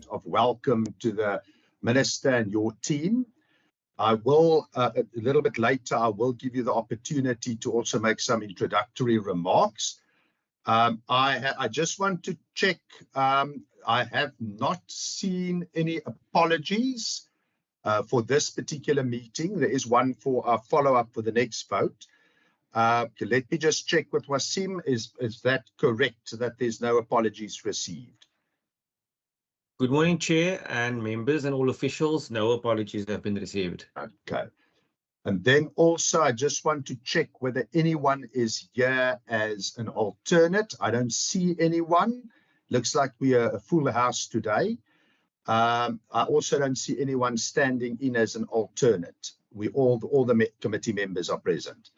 of welcome to the Minister and your team. I will, a little bit later, I will give you the opportunity to also make some introductory remarks. I just want to check, I have not seen any apologies for this particular meeting. There is one for a follow-up for the next vote. Let me just check with Wasim. Is that correct, that there's no apologies received? Good morning, Chair and members and all officials. No apologies have been received. Okay. And then also, I just want to check whether anyone is here as an alternate. I don't see anyone. Looks like we are a full house today. I also don't see anyone standing in as an alternate. All the committee members are present.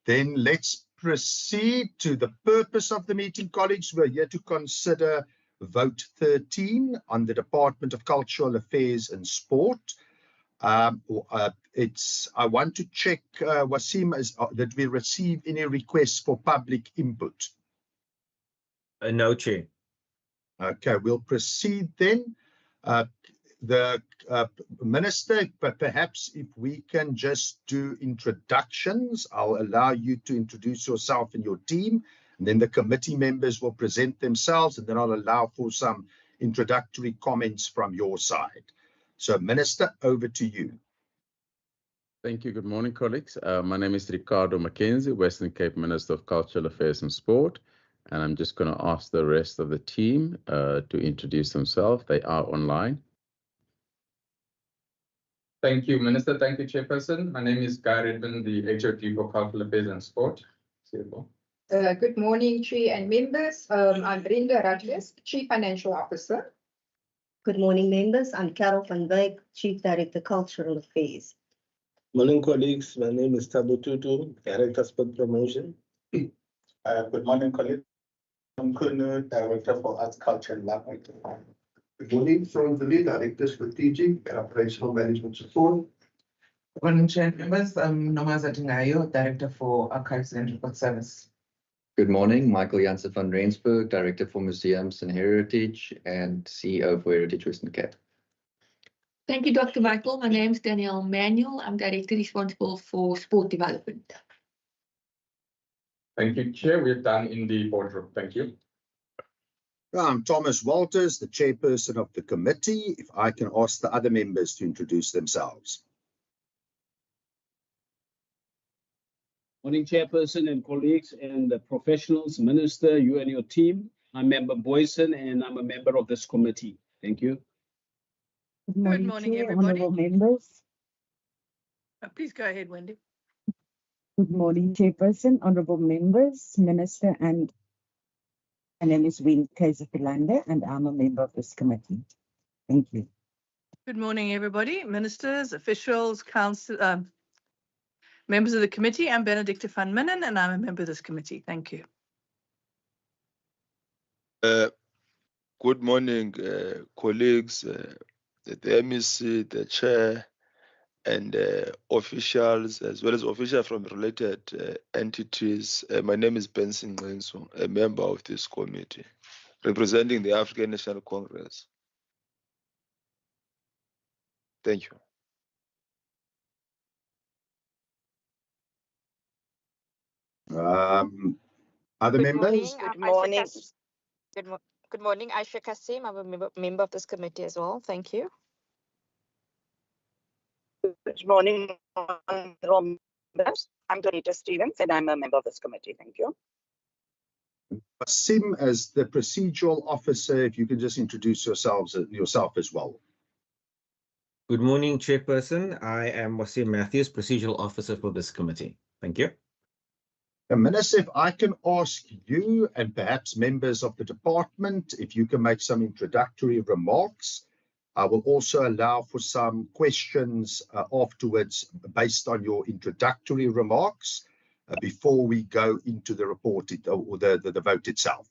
Then let's proceed to the purpose of the meeting, colleagues. We're here to consider Vote 13 on the Department of Cultural Affairs and Sport. I want to check, Wasim, that we receive any requests for public input. No, Chair. Okay, we'll proceed then. The Minister, but perhaps if we can just do introductions, I'll allow you to introduce yourself and your team, and then the committee members will present themselves, and then I'll allow for some introductory comments from your side. So, Minister, over to you. Thank you. Good morning, colleagues. My name is Ricardo Mackenzie, Western Cape Minister of Cultural Affairs and Sport, and I'm just going to ask the rest of the team to introduce themselves. They are online. Thank you, Minister. Thank you, Chairperson. My name is Guy Redmond, the HOD for Cultural Affairs and Sport. Good morning, Chair and members. I'm Brenda Rutgers, Chief Financial Officer. Good morning, members. I'm Carol van Wyk, Chief Director, Cultural Affairs. Morning, colleagues. My name is Tabo Tutu, Director, Sport Promotion. Good morning, colleagues. I'm Kuno, Director for Arts, Culture and Language. Good morning, from the lead Director, Strategic and Operational Management Support. Good morning, Chair and members. I'm Nomaza Dingayo, Director for Archives and Record Service. Good morning, Michael Janssen van Rensburg, Director for Museums and Heritage and CEO for Heritage Western Cape. Thank you, Dr. Michael. My name is Danielle Manuel. I'm Director responsible for Sport Development. Thank you, Chair. We're done in the boardroom. Thank you. I'm Thomas Walters, the Chairperson of the committee. If I can ask the other members to introduce themselves. Morning, Chairperson and colleagues and the professionals, Minister, you and your team. I'm Member Boyson and I'm a member of this committee. Thank you. Good morning, Chair, everybody. Honourable members. Please go ahead, Wendy. Good morning, Chairperson, Honourable members, Minister, and my name is Win Kaiser-Philander and I'm a member of this committee. Thank you. Good morning, everybody, ministers, officials, council, members of the committee. I'm Benedicta van Minnen and I'm a member of this committee. Thank you. Good morning, colleagues, the MEC, the chair, and officials, as well as officials from related entities. My name is Benson Ngenso, a member of this committee, representing the African National Congress. Thank you. Other members? Good morning. Good morning, Aisha Kasim. I'm a member of this committee as well. Thank you. Good morning, members. I'm Dorita Stevens and I'm a member of this committee. Thank you. Wasim, as the procedural officer, if you can just introduce yourself as well. Good morning, Chairperson. I am Wasim Matthews, procedural officer for this committee. Thank you. Minister, if I can ask you and perhaps members of the department, if you can make some introductory remarks. I will also allow for some questions afterwards based on your introductory remarks before we go into the report or the vote itself.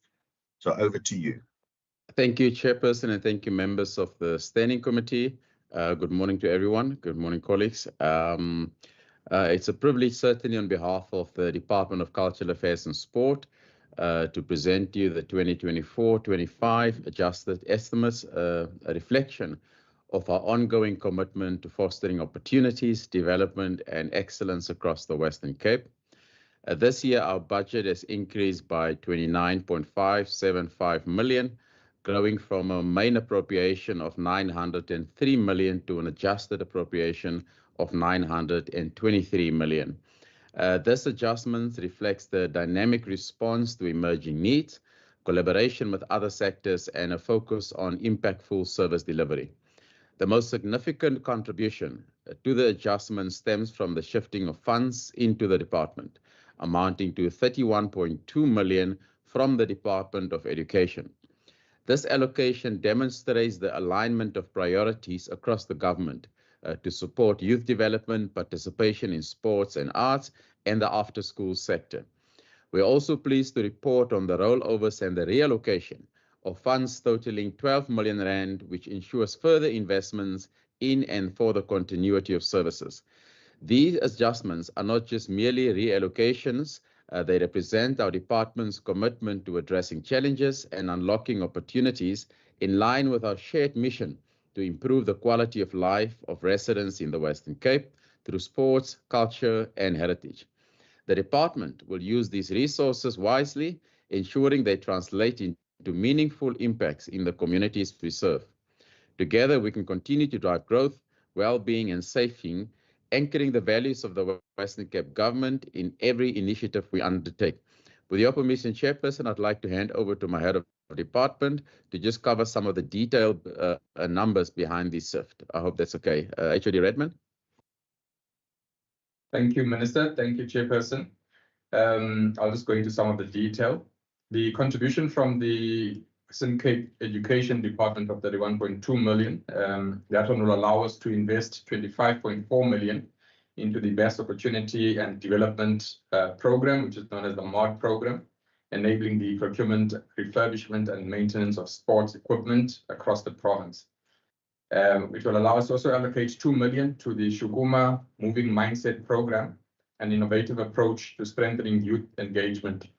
So over to you. Thank you, Chairperson, and thank you, members of the Standing Committee. Good morning to everyone. Good morning, colleagues. It's a privilege, certainly on behalf of the Department of Cultural Affairs and Sport, to present to you the 2024-25 adjusted estimates, a reflection of our ongoing commitment to fostering opportunities, development, and excellence across the Western Cape. This year, our budget has increased by 29.575 million, growing from a main appropriation of 903 million to an adjusted appropriation of 923 million. This adjustment reflects the dynamic response to emerging needs, collaboration with other sectors, and a focus on impactful service delivery. The most significant contribution to the adjustment stems from the shifting of funds into the department, amounting to 31.2 million from the Department of Education. This allocation demonstrates the alignment of priorities across the government to support youth development, participation in sports and arts, and the after-school sector. We are also pleased to report on the rollovers and the reallocation of funds totaling 12 million rand, which ensures further investments in and for the continuity of services. These adjustments are not just merely reallocations, they represent our department's commitment to addressing challenges and unlocking opportunities in line with our shared mission to improve the quality of life of residents in the Western Cape through sports, culture, and heritage. The department will use these resources wisely, ensuring they translate into meaningful impacts in the communities we serve. Together, we can continue to drive growth, well-being, and safety, anchoring the values of the Western Cape government in every initiative we undertake. With your permission, Chairperson, I'd like to hand over to my head of department to just cover some of the detailed numbers behind this shift. I hope that's okay. HOD Redmond. Thank you, Minister. Thank you, Chairperson. I'll just go into some of the detail. The contribution from the Western Cape Education Department of 31.2 million, that one will allow us to invest 25.4 million into the Best Opportunity and Development Program, which is known as the MOD program, enabling the procurement, refurbishment, and maintenance of sports equipment across the province. Which will allow us to also allocate 2 million to the Shukuma Moving Mindset Program, an innovative approach to strengthening youth engagement.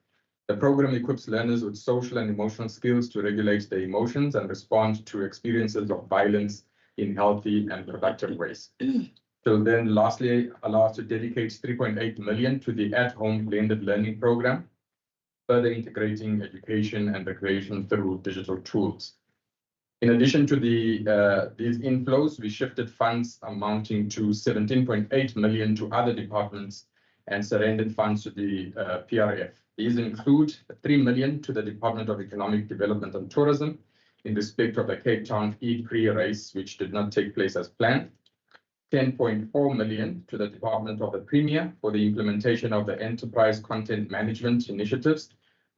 The program equips learners with social and emotional skills to regulate their emotions and respond to experiences of violence in healthy and productive ways. So then lastly, allow us to dedicate 3.8 million to the at-home blended learning program, further integrating education and recreation through digital tools. In addition to these inflows, we shifted funds amounting to 17.8 million to other departments and surrendered funds to the PRF. These include 3 million to the Department of Economic Development and Tourism in respect of the Cape Town E-Prix race, which did not take place as planned. 10.4 million to the Department of the Premier for the implementation of the Enterprise Content Management initiatives,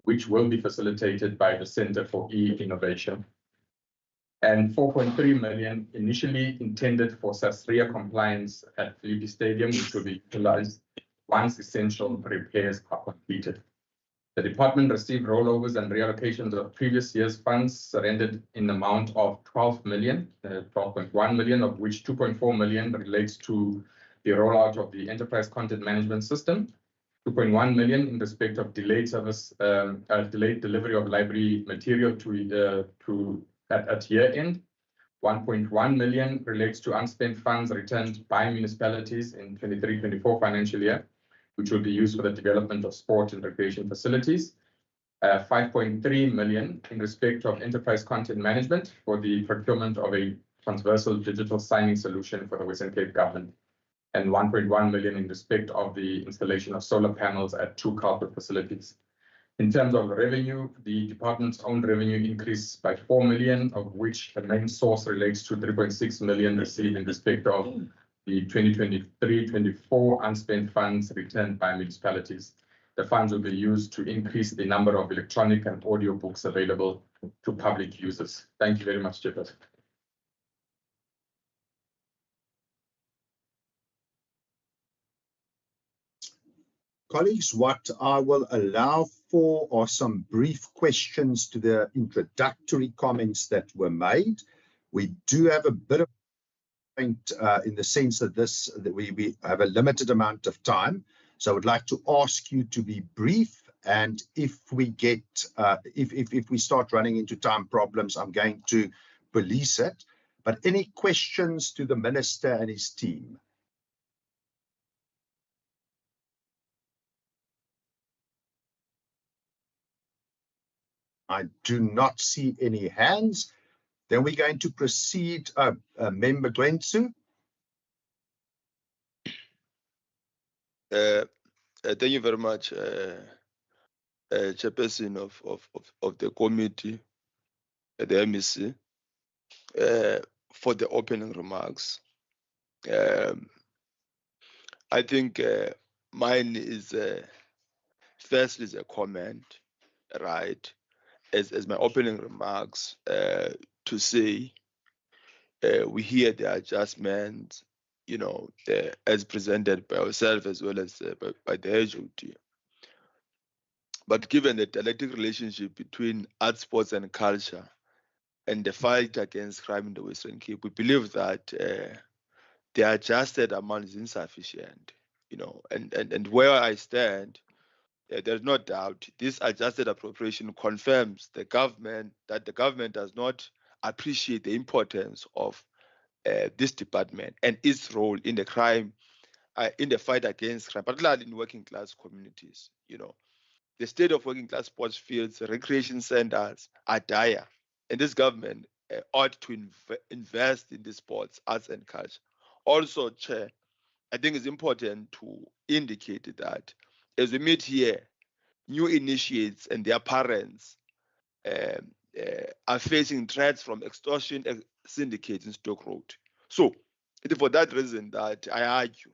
which will be facilitated by the Center for E-Innovation. And 4.3 million initially intended for SASRIA compliance at Philippi Stadium, which will be utilized once essential repairs are completed. The department received rollovers and reallocations of previous year's funds surrendered in the amount of 12 million, 12.1 million, of which 2.4 million relates to the rollout of the Enterprise Content Management System, 2.1 million in respect of delayed delivery of library material at year end. 1.1 million relates to unspent funds returned by municipalities in 23-24 financial year, which will be used for the development of sport and recreation facilities. 5.3 million in respect of enterprise content management for the procurement of a transversal digital signing solution for the Western Cape government. And 1.1 million in respect of the installation of solar panels at 2 cultural facilities. In terms of revenue, the department's own revenue increased by 4 million, of which the main source relates to 3.6 million received in respect of the 2023-24 unspent funds returned by municipalities. The funds will be used to increase the number of electronic and audio books available to public users. Thank you very much, Chairperson. Colleagues, what I will allow for are some brief questions to the introductory comments that were made. We do have a bit of in the sense that we have a limited amount of time. So I would like to ask you to be brief And if we get, if we start running into time problems, I'm going to police it. But any questions to the minister and his team? I do not see any hands. Then we're going to proceed. Member Gwensu. Thank you very much, Chairperson of the committee, the MEC, for the opening remarks. I think mine is firstly is a comment, right? As my opening remarks to say we hear the adjustments, you know, as presented by ourselves as well as by the HOD. But given the dialectic relationship between art, sports, and culture, and the fight against crime in the Western Cape, we believe that the adjusted amount is insufficient. You know, and where I stand, there's no doubt this adjusted appropriation confirms the government does not appreciate the importance of this department and its role in the crime, in the fight against crime, particularly in working class communities. You know, the state of working class sports fields, recreation centers are dire, and this government ought to invest in the sports, arts, and culture. Also, Chair, I think it's important to indicate that as we meet here, new initiates and their parents are facing threats from extortion syndicates in Stoke Road. So it is for that reason that I argue,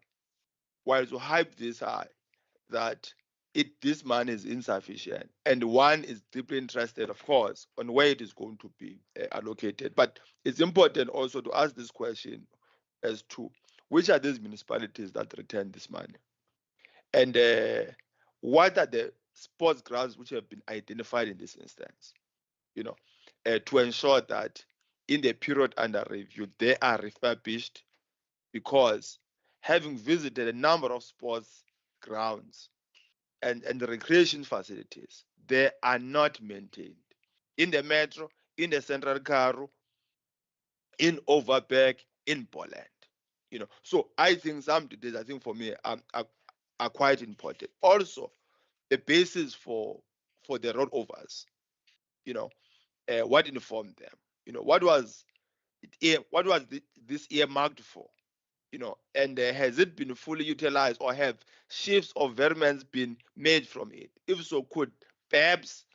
while to hype this high, that this money is insufficient, and one is deeply interested, of course, on where it is going to be allocated. But it's important also to ask this question as to which are these municipalities that return this money, and what are the sports grounds which have been identified in this instance, you know, to ensure that in the period under review they are refurbished, because having visited a number of sports grounds and recreation facilities, they are not maintained in the metro, in the central Karoo, in Overberg, in Poland. You know, so I think some details, I think for me, are quite important. Also, the basis for the rollovers, you know, what informed them, you know, what was this earmarked for, you know, and has it been fully utilized, or have shifts of variants been made from it? If so, could perhaps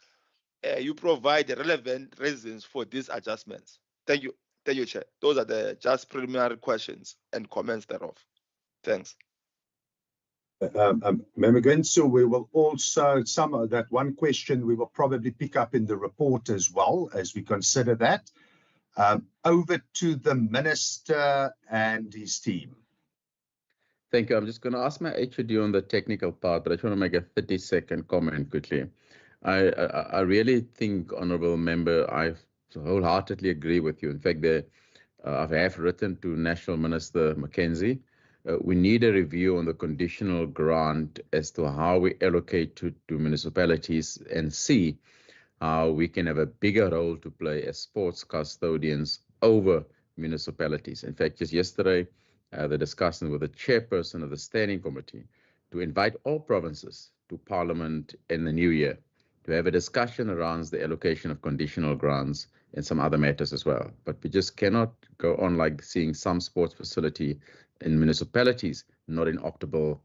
you provide the relevant reasons for these adjustments? Thank you, Chair. Those are the just preliminary questions and comments thereof. Thanks. Member Gwensu, we will also, some of that one question we will probably pick up in the report as well as we consider that. Over to the Minister and his team. Thank you. I'm just going to ask my HOD on the technical part, but I just want to make a 30-second comment quickly. I really think, Honourable Member, I wholeheartedly agree with you. In fact, I have written to National Minister Mackenzie. We need a review on the conditional grant as to how we allocate to municipalities, and see how we can have a bigger role to play as sports custodians over municipalities. In fact, just yesterday, the discussion with the chairperson of the standing committee to invite all provinces to Parliament in the new year to have a discussion around the allocation of conditional grants and some other matters as well. But we just cannot go on like seeing some sports facility in municipalities not in optimal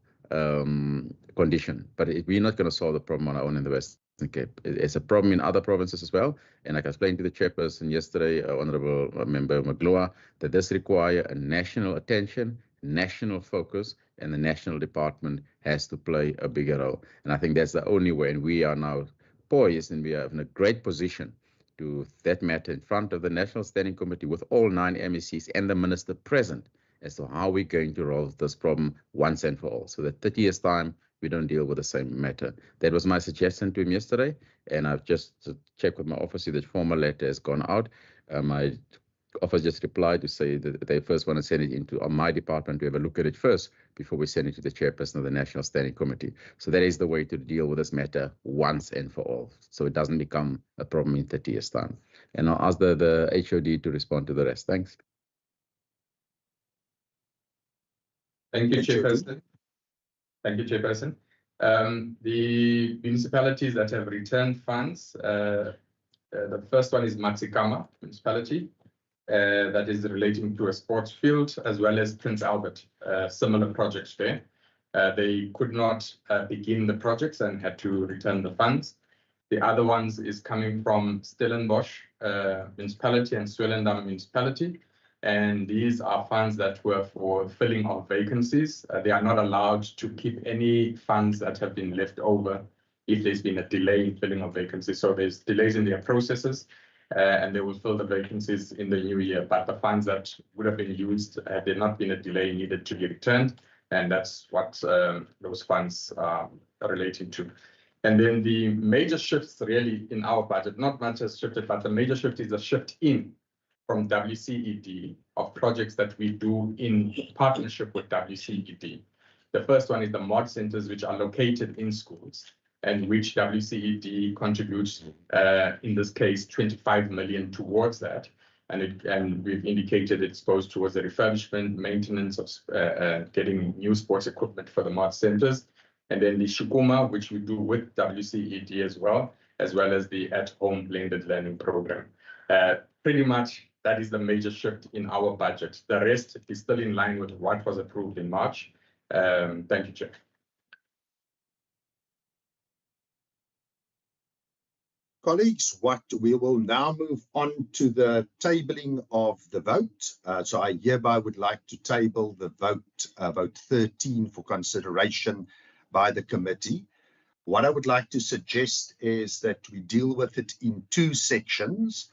condition. But we're not going to solve the problem on our own in the Western Cape. It's a problem in other provinces as well. And like I explained to the chairperson yesterday, Honourable Member Magloa, that this requires a national attention, national focus, and the national department has to play a bigger role. And I think that's the only way. And we are now poised, and we are in a great position to that matter in front of the National Standing Committee with all 9 MECs and the Minister present as to how we're going to resolve this problem once and for all, so that 30 years' time, we don't deal with the same matter. That was my suggestion to him yesterday, and I've just checked with my office that the formal letter has gone out. I office just replied to say that they first want to send it into my department to have a look at it first before we send it to the chairperson of the National Standing Committee. So that is the way to deal with this matter once and for all, so it doesn't become a problem in 30 years' time. And I'll ask the HOD to respond to the rest. Thanks. Thank you, Chairperson. Thank you, Chairperson. The municipalities that have returned funds, the first one is Matsikama municipality, that is relating to a sports field, as well as Prince Albert, similar projects there. They could not begin the projects and had to return the funds. The other ones is coming from Stellenbosch municipality and Swellendam municipality. And these are funds that were for filling of vacancies. They are not allowed to keep any funds that have been left over if there's been a delay in filling of vacancies. So there's delays in their processes, and they will fill the vacancies in the new year. But the funds that would have been used, had there not been a delay, needed to be returned. And that's what those funds are relating to. And then the major shifts really in our budget, not much has shifted, but the major shift is a shift in from WCED of projects that we do in partnership with WCED. The first one is the mod centers, which are located in schools, and which WCED contributes, in this case, 25 million towards that. And we've indicated it goes towards the refurbishment, maintenance of getting new sports equipment for the mod centers. And then the Shukuma, which we do with WCED as well as the at-home blended learning program. Pretty much that is the major shift in our budget. The rest is still in line with what was approved in March. Thank you, Chair. Colleagues, we will now move on to the tabling of the vote. So I hereby would like to table the vote 13 for consideration by the committee. What I would like to suggest is that we deal with it in two sections.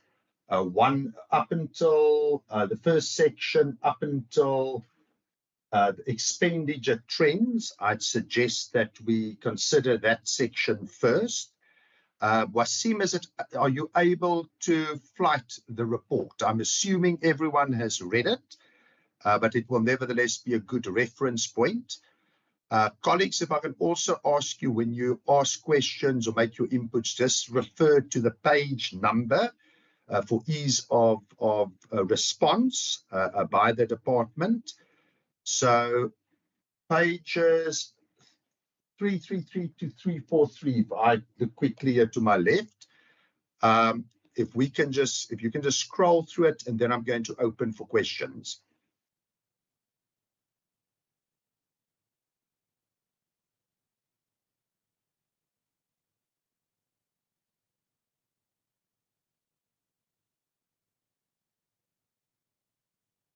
One up until the first section, up until the expenditure trends. I'd suggest that we consider that section first. Wasim, are you able to flight the report? I'm assuming everyone has read it, but it will nevertheless be a good reference point. Colleagues, if I can also ask you, when you ask questions or make your inputs, just refer to the page number for ease of response by the department. So pages 333 to 343, if I look quickly here to my left. If you can just scroll through it, and then I'm going to open for questions.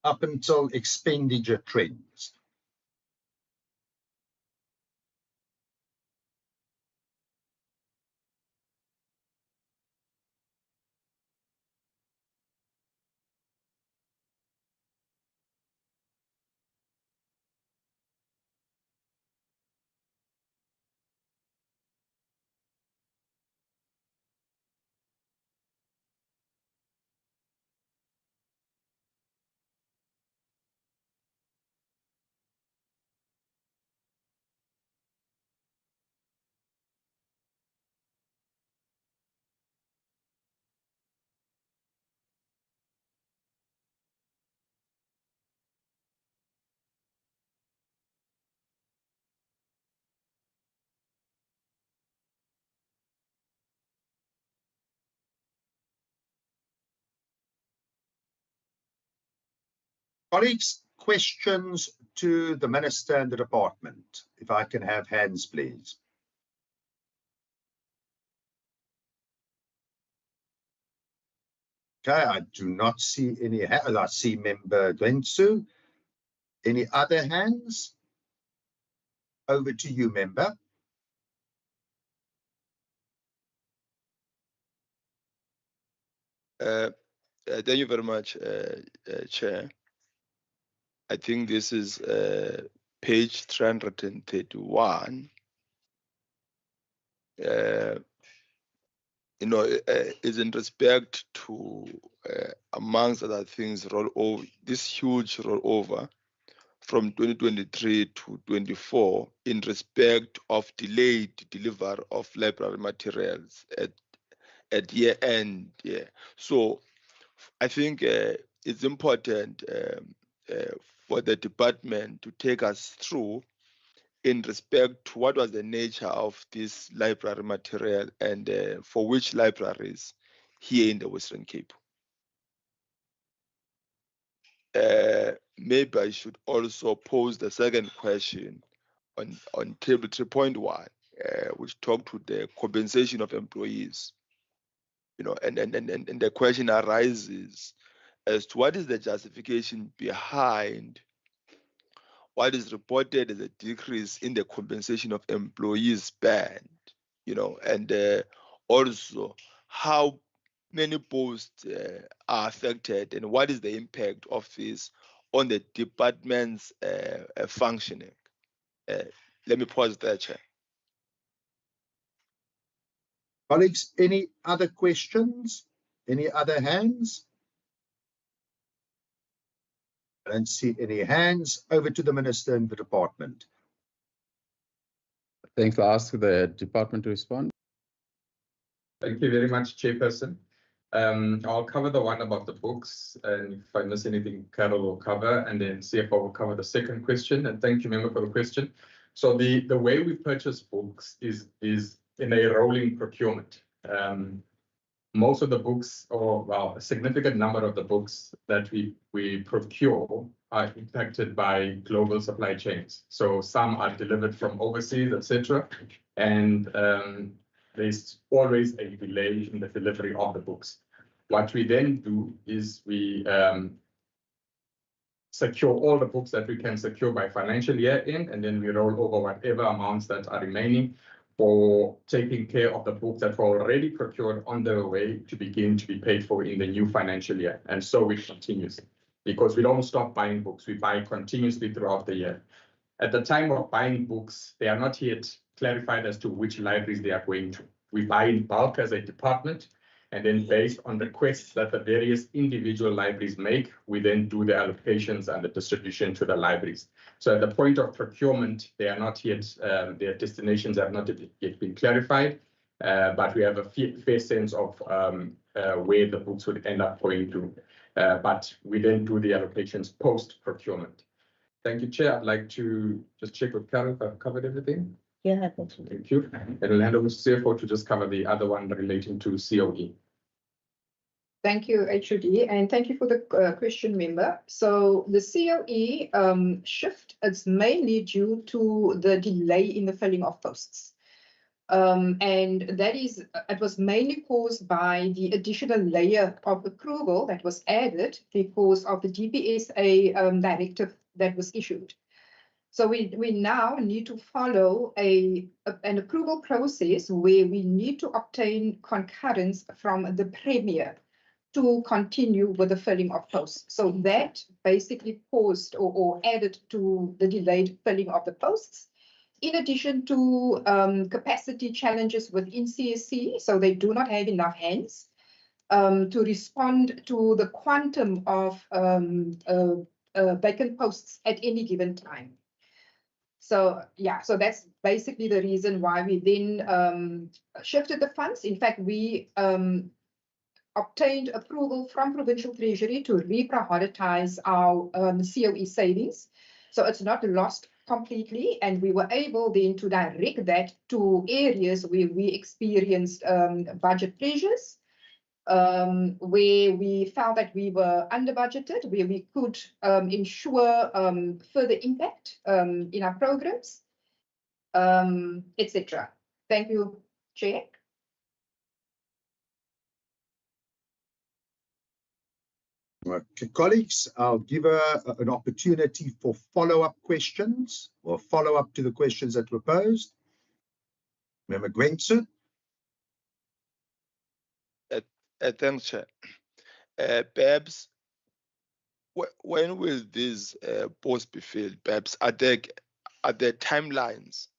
Up until expenditure trends. Colleagues, questions to the Minister and the department. If I can have hands, please. Okay, I do not see any hands. I see Member Dwensu. Any other hands? Over to you, Member. Thank you very much, Chair. I think this is page 331. is in respect to, amongst other things, this huge rollover from 2023 to 24 in respect of delayed delivery of library materials at year end. Yeah. So I think it's important for the department to take us through in respect to what was the nature of this library material and for which libraries here in the Western Cape. Maybe I should also pose the second question on table 3.1, which talked to the compensation of employees. And the question arises as to what is the justification behind what is reported as a decrease in the compensation of employees spend, and also how many posts are affected and what is the impact of this on the department's functioning. Let me pause there, Chair. Colleagues, any other questions? Any other hands? I don't see any hands. Over to the Minister and the department. Thanks. I'll ask the department to respond. Thank you very much, Chairperson. I'll cover the one about the books, and if I miss anything, Carol will cover, and then CFO will cover the second question. And thank you, member, for the question. So the way we purchase books is in a rolling procurement. Most of the books, or well, a significant number of the books that we procure are impacted by global supply chains. So some are delivered from overseas, etc. And there's always a delay in the delivery of the books. What we then do is we secure all the books that we can secure by financial year end, and then we roll over whatever amounts that are remaining for taking care of the books that were already procured on their way to begin to be paid for in the new financial year. And so it continues, because we don't stop buying books. We buy continuously throughout the year. At the time of buying books, they are not yet clarified as to which libraries they are going to. We buy in bulk as a department, and then based on requests that the various individual libraries make, we then do the allocations and the distribution to the libraries. So at the point of procurement, they are not yet, their destinations have not yet been clarified, but we have a fair sense of where the books would end up going to. But we then do the allocations post-procurement. Thank you, Chair. I'd like to just check with Carol if I've covered everything. Yeah, thank you. And we'll hand over to CFO to just cover the other one relating to COE. Thank you, HOD, and thank you for the question, member. So the COE shift is mainly due to the delay in the filling of posts. And that is, it was mainly caused by the additional layer of approval that was added because of the DPSA directive that was issued. So we now need to follow an approval process where we need to obtain concurrence from the Premier to continue with the filling of posts. So that basically paused or added to the delayed filling of the posts. In addition to capacity challenges within CSC, so they do not have enough hands to respond to the quantum of vacant posts at any given time. So yeah, so that's basically the reason why we then shifted the funds. In fact, we obtained approval from Provincial Treasury to reprioritize our COE savings. So it's not lost completely, and we were able then to direct that to areas where we experienced budget pressures, where we felt that we were under budgeted, where we could ensure further impact in our programs, etc. Thank you, Chair. Okay, colleagues, I'll give an opportunity for follow-up questions or follow-up to the questions that were posed. Member Gwenson. Thanks, Chair. Perhaps, when will these posts be filled? Perhaps are there timelines,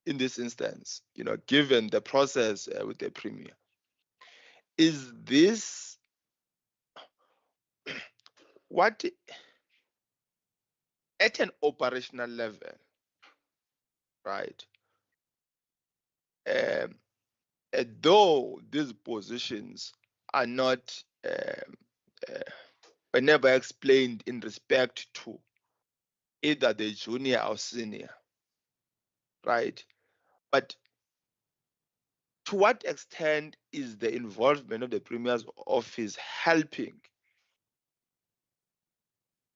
in this instance, given the process with the Premier. Is this what, at an operational level, right? Though these positions are not were never explained in respect to either the junior or senior, right? But to what extent is the involvement of the Premier's office helping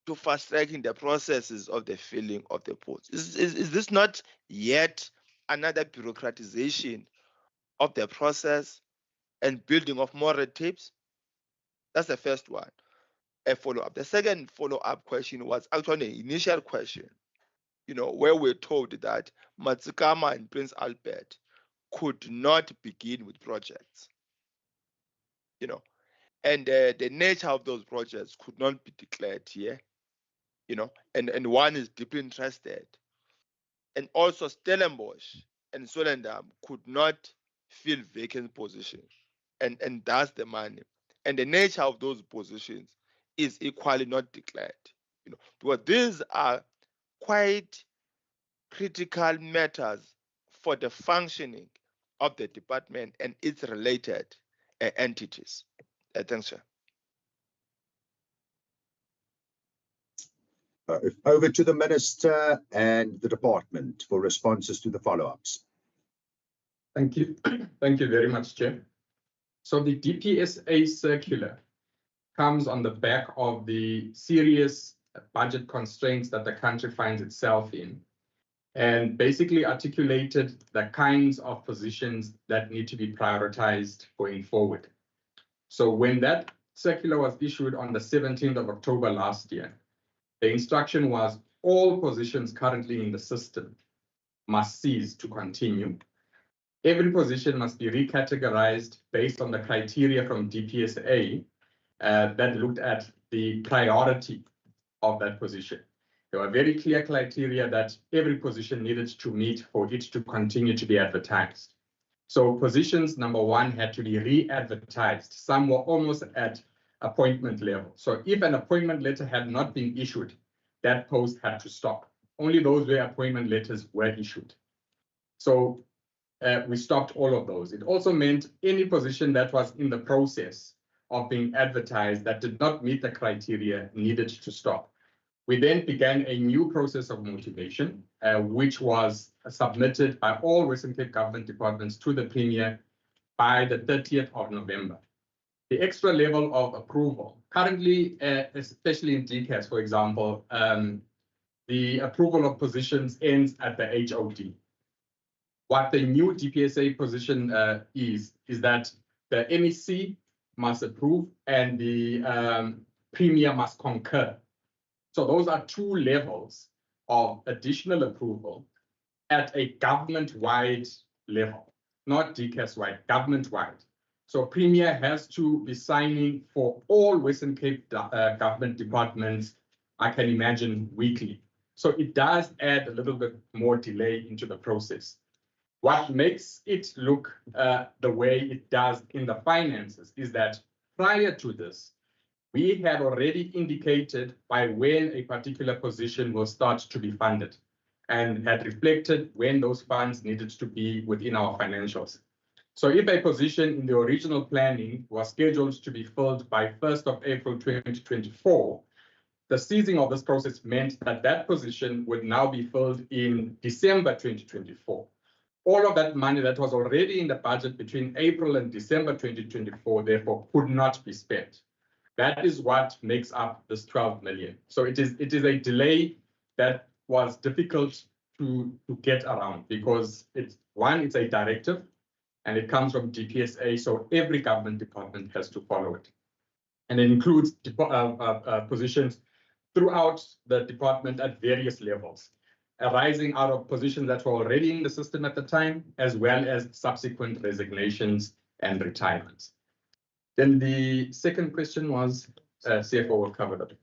to fast-tracking the processes of the filling of the posts? Is this not yet another bureaucratization of the process and building of more red tapes? That's the first one, a follow-up. The second follow-up question was actually an initial question, where we're told that Matsikama and Prince Albert could not begin with projects, and the nature of those projects could not be declared here, and one is deeply interested. And also Stellenbosch and Swellendam could not fill vacant positions, and that's the money. And the nature of those positions is equally not declared, because these are quite critical matters for the functioning of the department and its related entities. Thanks, sir. Over to the Minister and the department for responses to the follow-ups. Thank you. Thank you very much, Chair. So the DPSA circular comes on the back of the serious budget constraints that the country finds itself in, and basically articulated the kinds of positions that need to be prioritized going forward. So when that circular was issued on the 17th of October last year, the instruction was all positions currently in the system must cease to continue. Every position must be recategorized based on the criteria from DPSA that looked at the priority of that position. There were very clear criteria that every position needed to meet for it to continue to be advertised. So positions, number one, had to be re-advertised. Some were almost at appointment level. So if an appointment letter had not been issued, that post had to stop. Only those where appointment letters were issued. So we stopped all of those. It also meant any position that was in the process of being advertised that did not meet the criteria needed to stop. We then began a new process of motivation, which was submitted by all Western Cape government departments to the Premier by the 30th of November. The extra level of approval, currently, especially in DCAS, for example, the approval of positions ends at the HOD. What the new DPSA position is that the MEC must approve and the Premier must concur. So those are two levels of additional approval at a government-wide level, not DCAS-wide, government-wide. So Premier has to be signing for all Western Cape government departments, I can imagine, weekly. So it does add a little bit more delay into the process. What makes it look the way it does in the finances is that prior to this, we had already indicated by when a particular position will start to be funded and had reflected when those funds needed to be within our financials. So if a position in the original planning was scheduled to be filled by 1st of April 2024, the ceasing of this process meant that that position would now be filled in December 2024. All of that money that was already in the budget between April and December 2024, therefore, could not be spent. That is what makes up this 12 million. So it is a delay that was difficult to get around because it's a directive and it comes from DPSA, so every government department has to follow it. And it includes positions throughout the department at various levels, arising out of positions that were already in the system at the time, as well as subsequent resignations and retirements. Then the second question was, CFO will cover that.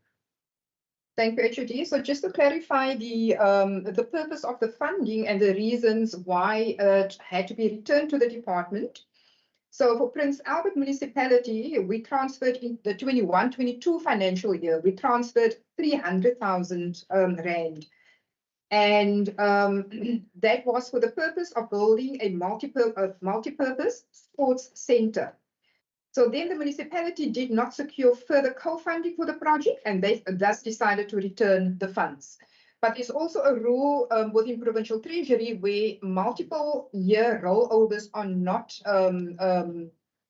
Thank you, HOD. So just to clarify the purpose of the funding and the reasons why it had to be returned to the department. So for Prince Albert Municipality, we transferred in the 21-22 financial year, we transferred 300,000 Rand. And that was for the purpose of building a multi-purpose sports center. So then the municipality did not secure further co-funding for the project, and they thus decided to return the funds. But there's also a rule within Provincial Treasury where multiple year rollovers are not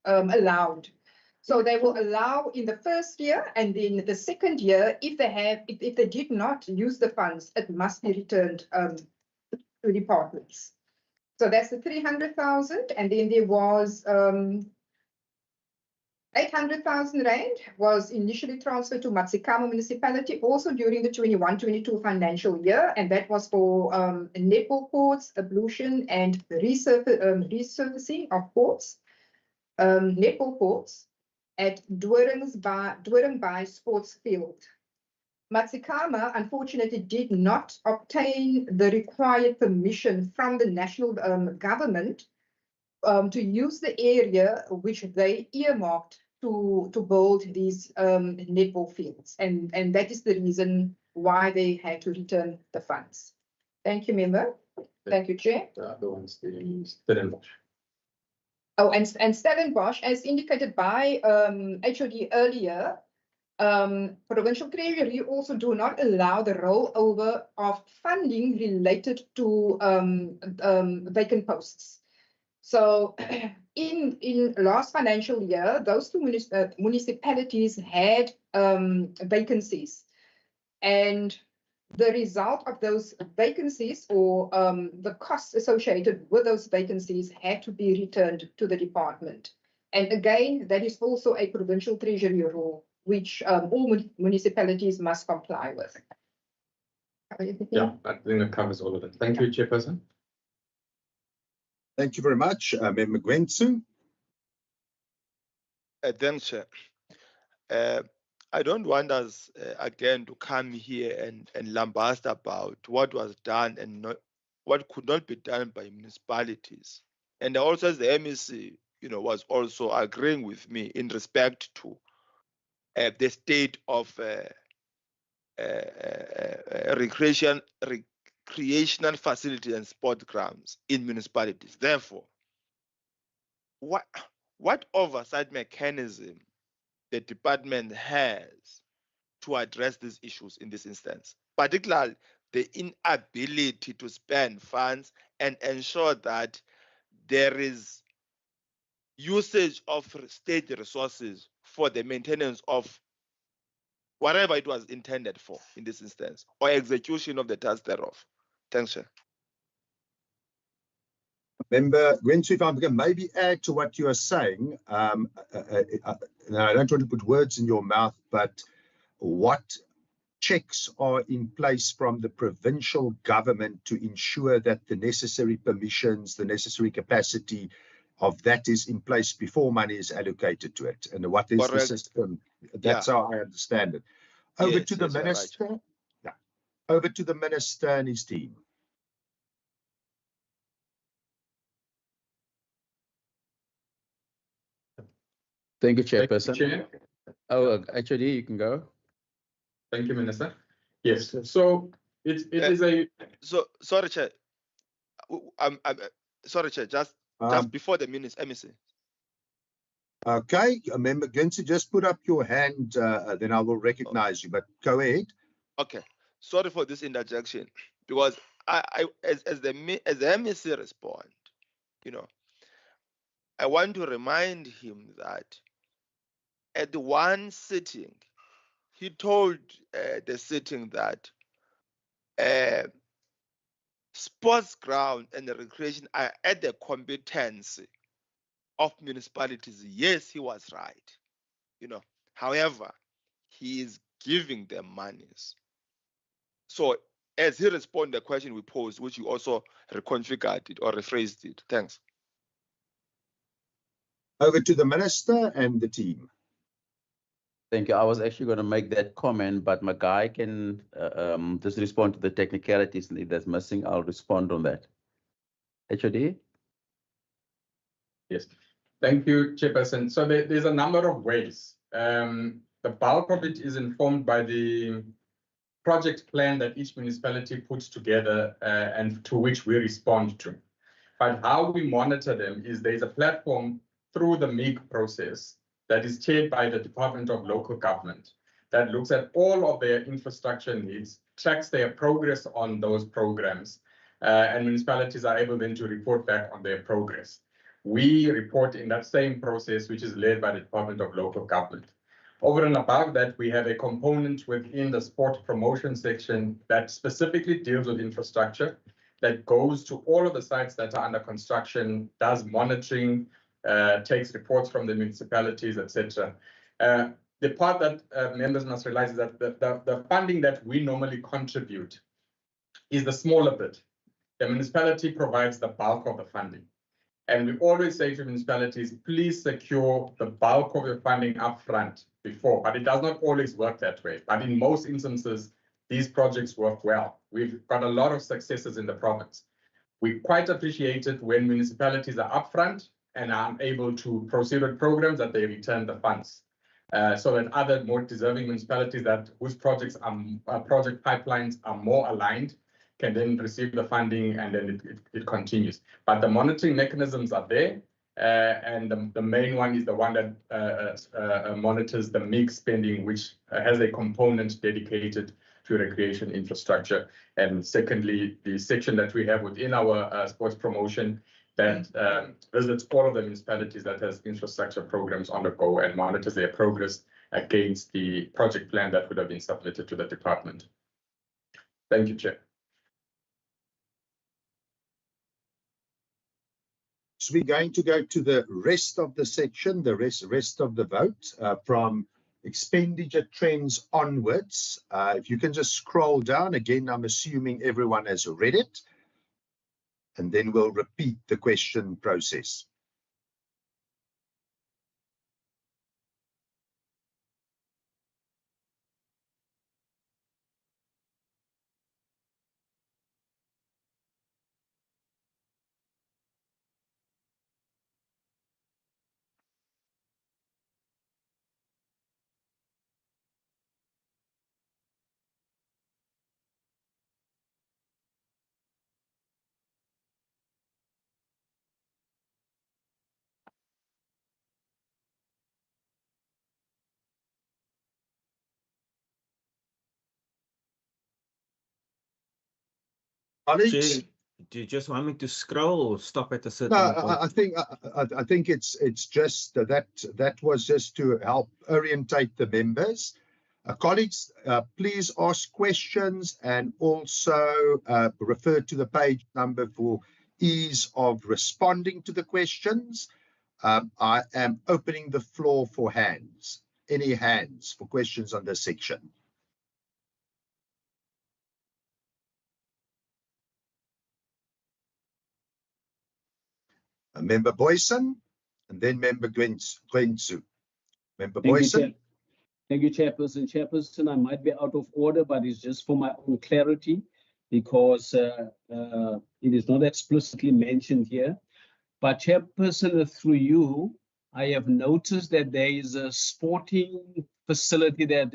allowed. So they will allow in the first year, and then the second year, if they did not use the funds, it must be returned to departments. So that's the 300,000, and then there was 800,000 Rand was initially transferred to Matsikama Municipality also during the 21-22 financial year, and that was for netball courts, ablution, and resurfacing of courts, netball courts at Dwurmby Sports Field. Matsikama, unfortunately, did not obtain the required permission from the national government to use the area which they earmarked to build these netball fields. And that is the reason why they had to return the funds. Thank you, Member. Thank you, Chair. The other one's Stellenbosch. Oh, and Stellenbosch, as indicated by HOD earlier, Provincial Treasury also do not allow the rollover of funding related to vacant posts. So in last financial year, those two municipalities had vacancies, and the result of those vacancies or the costs associated with those vacancies had to be returned to the department. And again, that is also a Provincial Treasury rule, which all municipalities must comply with. Yeah, I think that covers all of it. Thank you, Chairperson. Thank you very much, Member Gwentsu. Thanks, Chair. I don't want us again to come here and lambast about what was done and what could not be done by municipalities. And also, as the MEC, was also agreeing with me in respect to the state of recreational facilities and sport grounds in municipalities. Therefore, what oversight mechanism the department has to address these issues in this instance, particularly the inability to spend funds and ensure that there is usage of state resources for the maintenance of whatever it was intended for in this instance, or execution of the task thereof. Thanks, Chair. Member Gwentsu, if I can maybe add to what you are saying, and I don't want to put words in your mouth, but what checks are in place from the provincial government to ensure that the necessary permissions, the necessary capacity of that is in place before money is allocated to it? And what is the system? That's how I understand it. Over to the Minister. Right. Yeah. Over to the Minister and his team. Thank you, Chairperson. Chair. Oh, actually, you can go. Thank you, Minister. Yes, so it is a... So, sorry, Chair. Sorry, Chair, just before the minutes, MEC. Okay, Member Gwentsu, just put up your hand, then I will recognize you, but go ahead. Okay, sorry for this interjection, because as the MEC respond, I want to remind him that at the one sitting, he told the sitting that sports ground and the recreation are at the competence of municipalities. Yes, he was right. However, he is giving them monies. So as he responded to the question we posed, which you also reconfigured it or rephrased it. Thanks. Over to the Minister and the team. Thank you. I was actually going to make that comment, but my guy can just respond to the technicalities that's missing. I'll respond on that. HOD? Yes, thank you, Chairperson. So there's a number of ways. The bulk of it is informed by the project plan that each municipality puts together and to which we respond to. But how we monitor them is there's a platform through the MIG process that is chaired by the Department of Local Government that looks at all of their infrastructure needs, tracks their progress on those programs, and municipalities are able then to report back on their progress. We report in that same process, which is led by the Department of Local Government. Over and above that, we have a component within the sport promotion section that specifically deals with infrastructure, that goes to all of the sites that are under construction, does monitoring, takes reports from the municipalities, etc. The part that members must realize is that the funding that we normally contribute is the smaller bit. The municipality provides the bulk of the funding. And we always say to municipalities, please secure the bulk of your funding upfront before, but it does not always work that way. But in most instances, these projects work well. We've got a lot of successes in the province. We quite appreciate it when municipalities are upfront and are able to proceed with programs that they return the funds. So that other more deserving municipalities whose project pipelines are more aligned can then receive the funding and then it continues. But the monitoring mechanisms are there, and the main one is the one that monitors the MIG spending, which has a component dedicated to recreation infrastructure. And secondly, the section that we have within our sports promotion that visits all of the municipalities that has infrastructure programs on the go and monitors their progress against the project plan that would have been submitted to the department. Thank you, Chair. So we're going to go to the rest of the section, the rest of the vote from expenditure trends onwards. If you can just scroll down again, I'm assuming everyone has read it, and then we'll repeat the question process. Colleagues? Do you just want me to scroll or stop at a certain point? I think it's just that was just to help orientate the members. Colleagues, please ask questions and also refer to the page number for ease of responding to the questions. I am opening the floor for hands. Any hands for questions on this section? Member Boyson, and then Member Gwensu. Member Boyson. Thank you, Chairperson. Chairperson, I might be out of order, but it's just for my own clarity because it is not explicitly mentioned here. But Chairperson, through you, I have noticed that there is a sporting facility that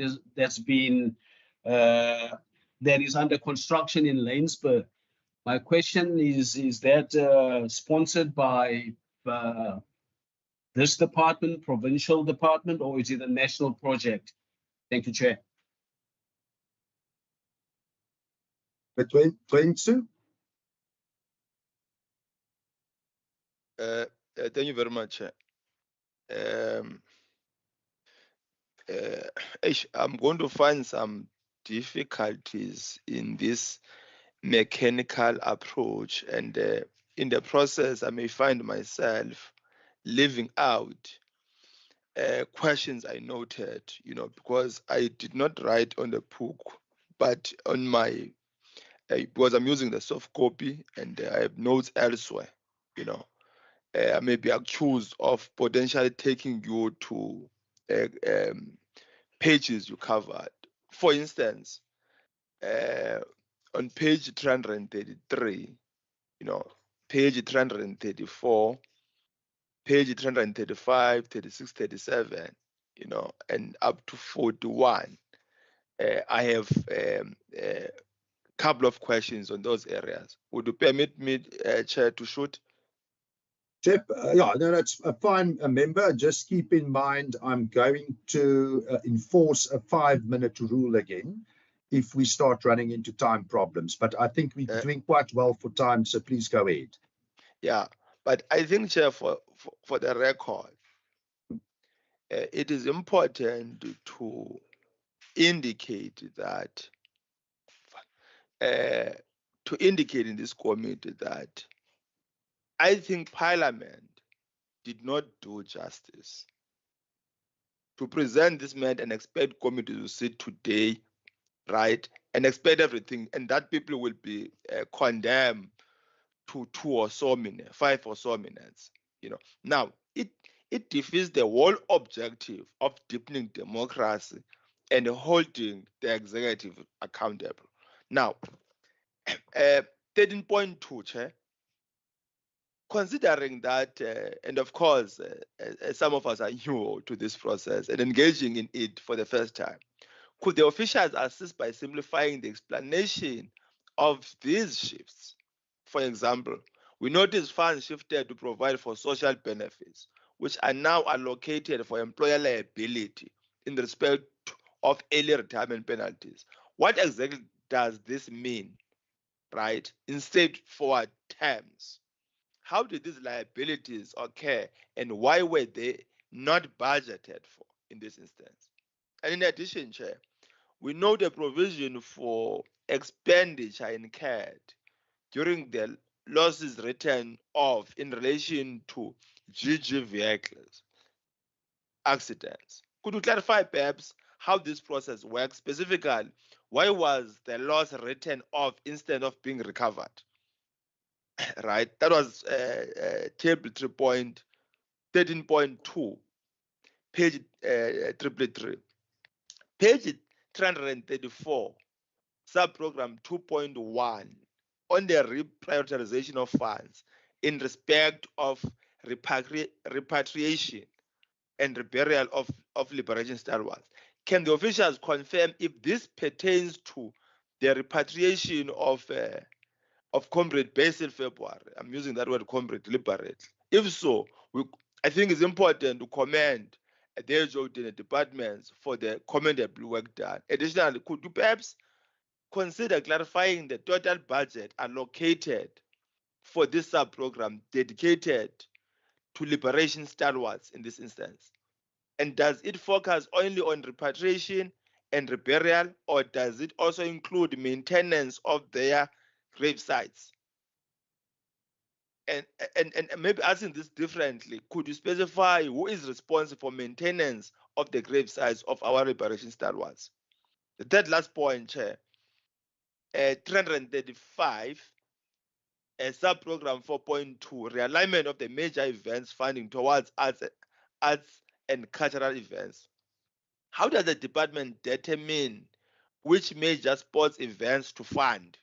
is under construction in Laingsburg. My question is that sponsored by this department, provincial department, or is it a national project? Thank you, Chair. Thank you very much. I'm going to find some difficulties in this mechanical approach, and in the process I may find myself leaving out questions I noted, because I did not write on the book, but on my because I'm using the soft copy and I have notes elsewhere. I may be accused of potentially taking you to pages you covered. For instance, on page 333, page 334, page 335, 36, 37, and up to 41. I have a couple of questions on those areas. Would you permit me, Chair, to shoot? Chair, yeah, no, that's a fine member. Just keep in mind, I'm going to enforce a 5-minute rule again if we start running into time problems. But I think we're doing quite well for time, so please go ahead. Yeah, but I think, Chair, for the record, it is important to indicate that, to indicate in this committee that I think Parliament did not do justice to present this matter and expect committee to sit today, right, and expect everything, and that people will be condemned to 2 or so minutes, 5 or so minutes. Now it defeats the whole objective of deepening democracy and holding the executive accountable. Now, 13.2, Chair. Considering that, and of course, some of us are new to this process and engaging in it for the first time, could the officials assist by simplifying the explanation of these shifts? For example, we notice funds shifted to provide for social benefits, which are now allocated for employer liability in respect of early retirement penalties. What exactly does this mean, right, in straightforward terms? How did these liabilities occur and why were they not budgeted for in this instance? And in addition, Chair, we know the provision for expenditure incurred during the losses written off in relation to GG vehicles accidents. Could you clarify perhaps how this process works? Specifically, why was the loss written off instead of being recovered? Right, that was table 13.2, page 333. Page 334, subprogram 2.1, on the reprioritization of funds in respect of repatriation and burial of liberation stalwarts. Can the officials confirm if this pertains to the repatriation of Comrade Basil February? I'm using that word, Comrade, deliberately. If so, I think it's important to commend their job in the departments for the commendable work done. Additionally, could you perhaps consider clarifying the total budget allocated for this sub-program dedicated to liberation stalwarts in this instance? And does it focus only on repatriation and reburial, or does it also include maintenance of their grave sites? And maybe asking this differently, could you specify who is responsible for maintenance of the grave sites of our liberation stalwarts? The third last point, Chair, 335, sub-program 4.2, realignment of the major events funding towards arts and cultural events. How does the department determine which major sports events to fund?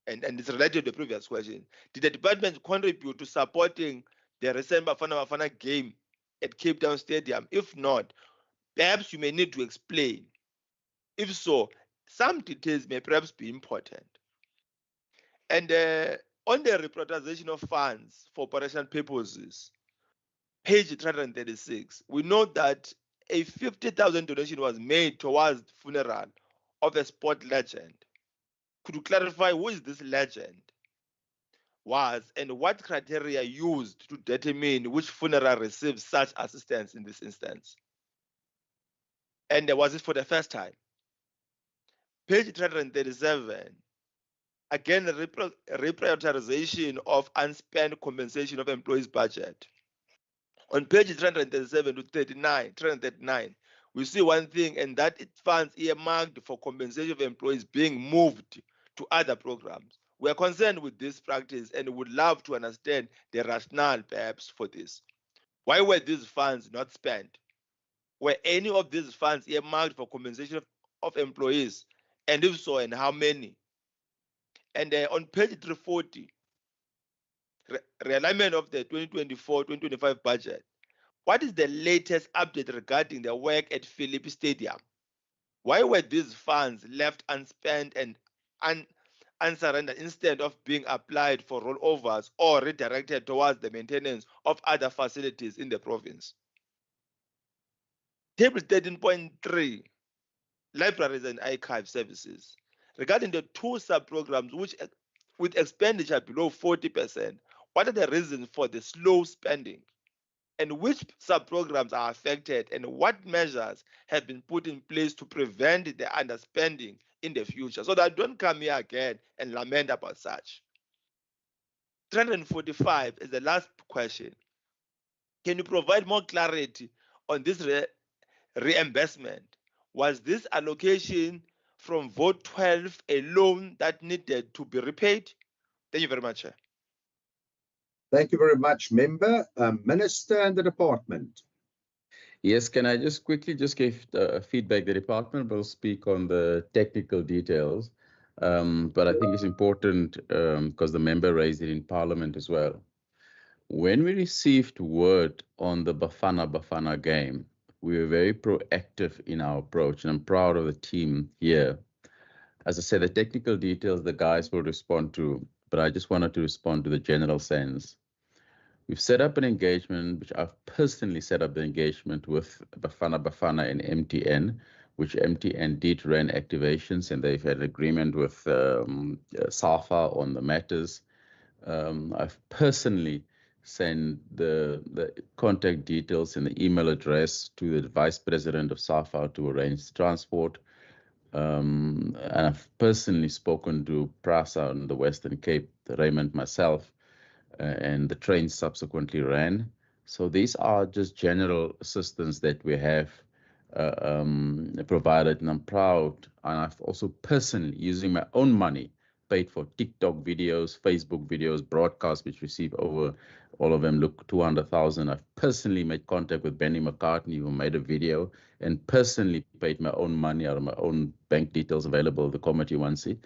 And it's related to the previous question. Did the department contribute to supporting the recent Bafana Bafana game at Cape Town Stadium? If not, perhaps you may need to explain. If so, some details may perhaps be important. And on the reprioritization of funds for operational purposes, page 336, we know that a 50,000 donation was made towards the funeral of a sport legend. Could you clarify who is this legend was and what criteria used to determine which funeral receives such assistance in this instance? And was it for the first time? Page 337, again, reprioritization of unspent compensation of employees' budget. On page 337 to 339, we see one thing, and that it funds earmarked for compensation of employees being moved to other programs. We are concerned with this practice and would love to understand the rationale perhaps for this. Why were these funds not spent? were any of these funds earmarked for compensation of employees? And if so, and how many? And on page 340, realignment of the 2024-2025 budget. What is the latest update regarding the work at Philip Stadium? Why were these funds left unspent and unsurrendered instead of being applied for rollovers or redirected towards the maintenance of other facilities in the province? Table 13.3, libraries and archive services. Regarding the two sub-programs which with expenditure below 40%, what are the reasons for the slow spending? And which sub-programs are affected, and what measures have been put in place to prevent the underspending in the future, so that I don't come here again and lament about such? 345 is the last question. Can you provide more clarity on this reimbursement? Was this allocation from vote 12 a loan that needed to be repaid? Thank you very much, Chair. Thank you very much, Member. Minister and the department. Yes, can I just quickly just give feedback? The department will speak on the technical details, but I think it's important because the member raised it in Parliament as well. When we received word on the Bafana game, we were very proactive in our approach, and I'm proud of the team here. As I said, the technical details the guys will respond to, but I just wanted to respond to the general sense. We've set up an engagement, which I've personally set up the engagement with Bafana and MTN, which MTN did run activations, and they've had an agreement with SAFA on the matters. I've personally sent the contact details and the email address to the Vice President of SAFA to arrange transport. And I've personally spoken to PRASA in the Western Cape, Raymond, myself, and the train subsequently ran. So these are just general assistance that we have provided, and I'm proud. And I've also personally, using my own money, paid for TikTok videos, Facebook videos, broadcasts, which receive over, all of them look 200,000. I've personally made contact with Benny McCartney, who made a video, and personally paid my own money out of my own bank details available, the committee wants it.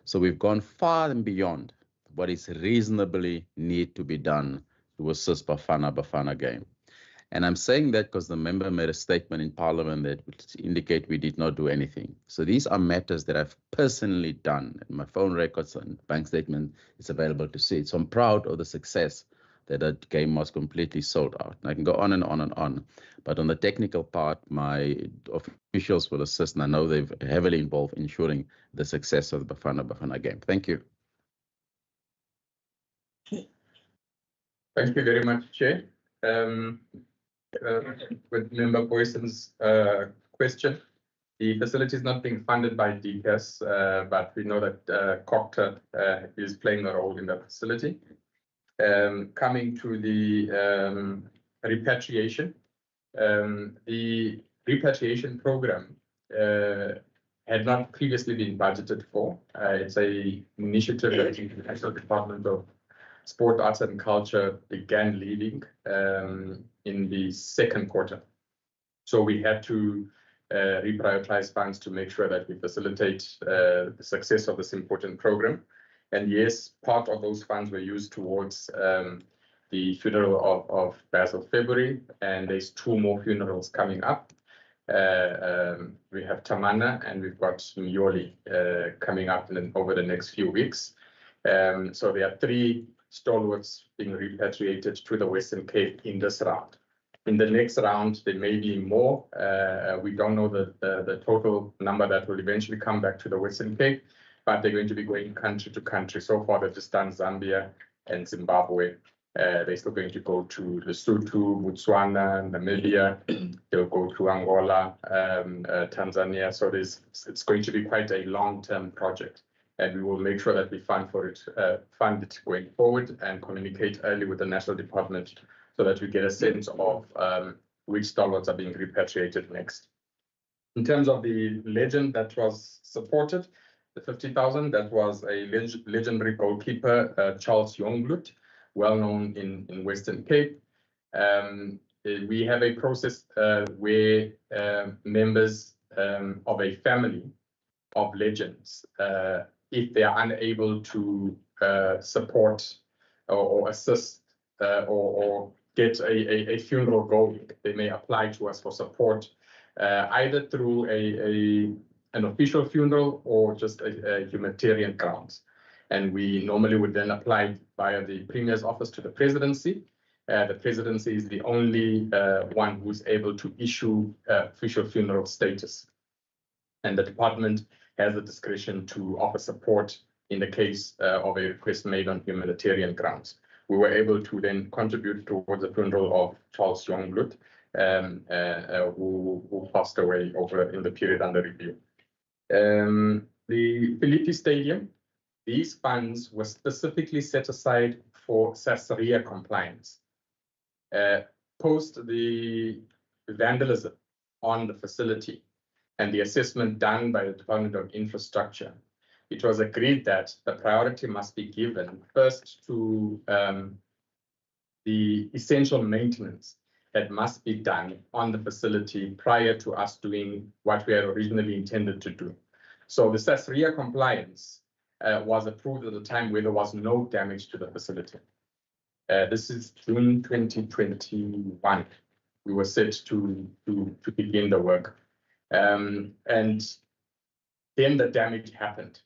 So we've gone far and beyond what is reasonably need to be done to assist Bafana game. And I'm saying that because the member made a statement in Parliament that would indicate we did not do anything. So these are matters that I've personally done. And my phone records and bank statement is available to see it. So I'm proud of the success that game was completely sold out. And I can go on and on and on. But on the technical part, my officials will assist, and I know they're heavily involved in ensuring the success of the Bafana game. Thank you. Thank you very much, Chair. With Member Boyson's question, the facility is not being funded by DCAS, but we know that COCTA is playing a role in that facility. Coming to the repatriation, the repatriation program had not previously been budgeted for. It's an initiative that the National Department of Sport, Arts and Culture began leading in the second quarter. So we had to reprioritize funds to make sure that we facilitate the success of this important program. And yes, part of those funds were used towards the funeral of Basil February, and there's 2 more funerals coming up. We have Tamana and we've got Myoli coming up over the next few weeks. So there are 3 stalwarts being repatriated to the Western Cape in this round. In the next round, there may be more. We don't know the total number that will eventually come back to the Western Cape, but they're going to be going country to country. So far, they've just done Zambia and Zimbabwe. They're still going to go to Lesotho, Botswana, Namibia. They'll go to Angola, Tanzania. So it's going to be quite a long-term project. And we will make sure that we fund it going forward and communicate early with the National Department so that we get a sense of which stalwarts are being repatriated next. In terms of the legend that was supported, the 50,000, that was a legendary goalkeeper, Charles Youngblood, well known in Western Cape. we have a process where members of a family of legends, if they are unable to support or assist or get a funeral going, they may apply to us for support, either through an official funeral or just a humanitarian grounds. And we normally would then apply via the Premier's office to the presidency. The presidency is the only one who's able to issue official funeral status. And the department has the discretion to offer support in the case of a request made on humanitarian grounds. We were able to then contribute towards the funeral of Charles Youngblood, who passed away over in the period under review. The Philippi Stadium, these funds were specifically set aside for SASRIA compliance. Post the vandalism on the facility and the assessment done by the Department of Infrastructure, it was agreed that the priority must be given first to the essential maintenance that must be done on the facility prior to us doing what we had originally intended to do. So the SASRIA compliance was approved at a time where there was no damage to the facility. This is June 2021. We were set to begin the work. And then the damage happened,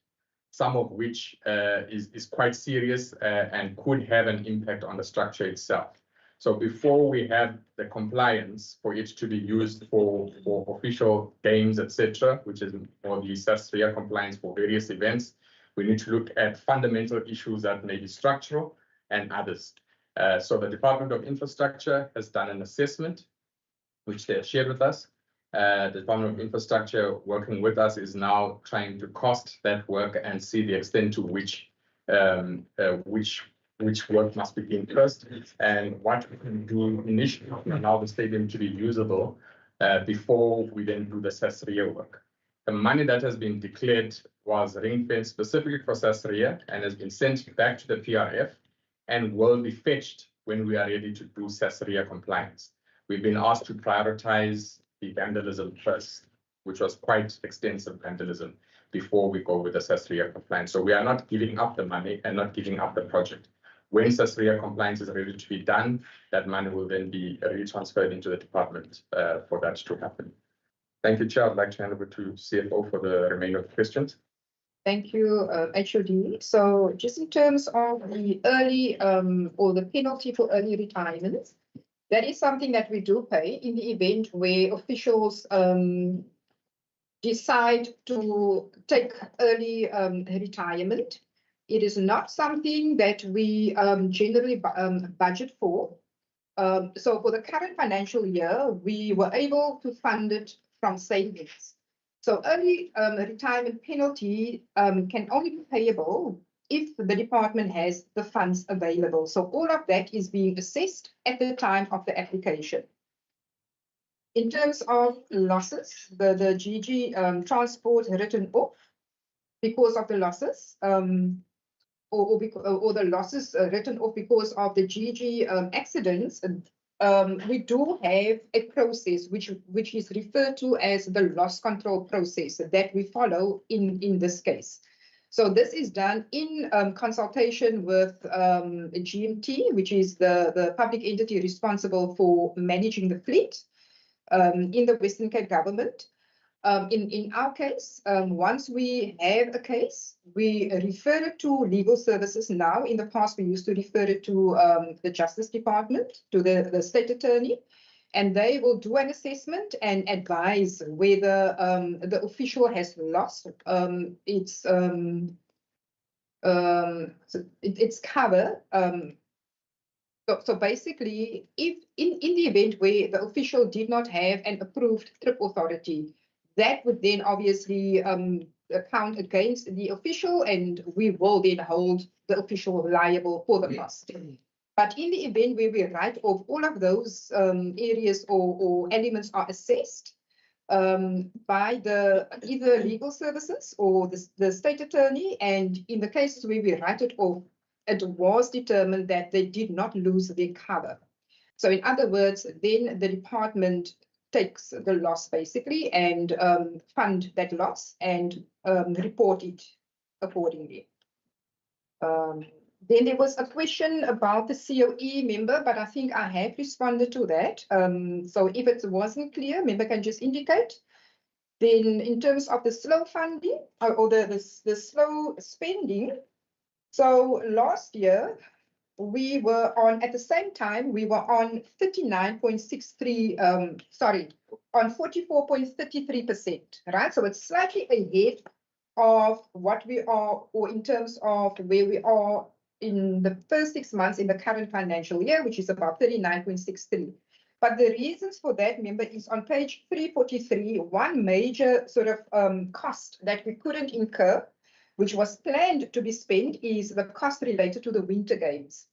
some of which is quite serious and could have an impact on the structure itself. So before we have the compliance for it to be used for official games, etc., which is more the SASRIA compliance for various events, we need to look at fundamental issues that may be structural and others. So the Department of Infrastructure has done an assessment, which they have shared with us. The Department of Infrastructure, working with us, is now trying to cost that work and see the extent to which work must begin first, and what we can do initially to allow the stadium to be usable before we then do the SASRIA work. The money that has been declared was ring-fenced specifically for SASRIA and has been sent back to the PRF and will be fetched when we are ready to do SASRIA compliance. We've been asked to prioritize the vandalism first, which was quite extensive vandalism, before we go with the SASRIA compliance. So we are not giving up the money and not giving up the project. When SASRIA compliance is ready to be done, that money will then be retransferred into the department for that to happen. Thank you, Chair. I'd like to hand over to CFO for the remainder of the questions. Thank you, HOD. So just in terms of the early or the penalty for early retirement, that is something that we do pay in the event where officials decide to take early retirement. It is not something that we generally budget for. So for the current financial year, we were able to fund it from savings. So early retirement penalty can only be payable if the department has the funds available. So all of that is being assessed at the time of the application. In terms of losses, the GG transport written off because of the losses, or the losses written off because of the GG accidents, we do have a process which is referred to as the loss control process that we follow in this case. So this is done in consultation with GMT, which is the public entity responsible for managing the fleet in the Western Cape government. In our case, once we have a case, we refer it to legal services now. In the past, we used to refer it to the Justice Department, to the State Attorney, and they will do an assessment and advise whether the official has lost its cover. So basically, if in the event where the official did not have an approved trip authority, that would then obviously count against the official, and we will then hold the official liable for the cost. But in the event where we write off all of those areas or elements are assessed by either legal services or the State Attorney, and in the cases where we write it off, it was determined that they did not lose their cover. So in other words, then the department takes the loss basically and fund that loss and report it accordingly. Then there was a question about the COE member, but I think I have responded to that. So if it wasn't clear, member can just indicate. Then in terms of the slow funding or the slow spending, so last year we were on, at the same time, we were on 39.63, on 44.33%, right? So it's slightly ahead of what we are, or in terms of where we are in the first 6 months in the current financial year, which is about 39.63. But the reasons for that, remember, is on page 343, one major sort of cost that we couldn't incur, which was planned to be spent, is the cost related to the Winter Games.